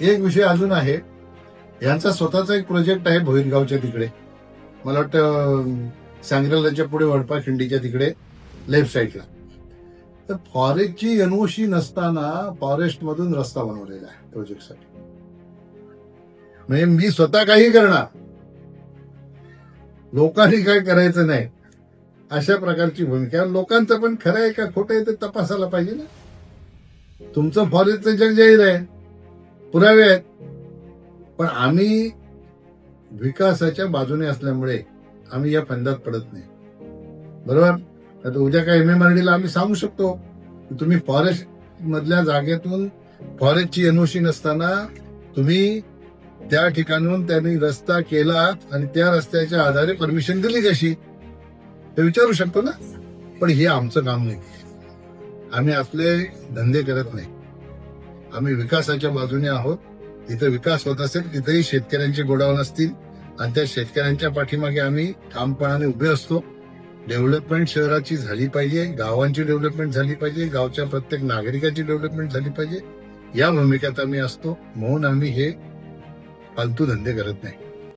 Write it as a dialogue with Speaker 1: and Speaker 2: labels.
Speaker 1: एक विषय अजून आहे, यांचा स्वतःचा एक प्रोजेक्ट आहे भोईरगावच्या तिकडे, मला वाटतं सांगरेलाच्या पुढे वडपा खिंडीच्या तिकडे लेफ्ट साईडला. तर फॉरेस्टची एनओसी नसताना फॉरेस्ट मधून रस्ता बनवलेला आहे प्रोजेक्टसाठी. म्हणजे मी स्वतः काही करणार, लोकांनी काय करायचं नाही, अशा प्रकारची भूमिका. लोकांचं पण खरं आहे का खोटं आहे ते तपासायला पाहिजे ना. तुमचं फॉरेस्टचं जग जाहीर आहे, पुरावे आहेत, पण आम्ही विकासाच्या बाजूने असल्यामुळे आम्ही या फंदात पडत नाही. बरोबर. आता उद्या काय MMRD ला आम्ही सांगू शकतो की तुम्ही फॉरेस्ट मधल्या जागेतून फॉरेस्टची एनओसी नसताना तुम्ही त्या ठिकाणून त्यांनी रस्ता केला आणि त्या रस्त्याच्या आधारे परमिशन दिली कशी, ते विचारू शकतो ना. पण हे आमचं काम नाही. आम्ही असले धंदे करत नाही. आम्ही विकासाच्या बाजूने आहोत. जिथे विकास होत असेल तिथेही शेतकऱ्यांचे गोडाऊन असतील आणि त्या शेतकऱ्यांच्या पाठीमागे आम्ही ठामपणाने उभे असतो. डेव्हलपमेंट शहराची झाली पाहिजे, गावांची डेव्हलपमेंट झाली पाहिजे, गावच्या प्रत्येक नागरिकाची डेव्हलपमेंट झाली पाहिजे, या भूमिकेत आम्ही असतो. म्हणून आम्ही हे फालतू धंदे करत नाही.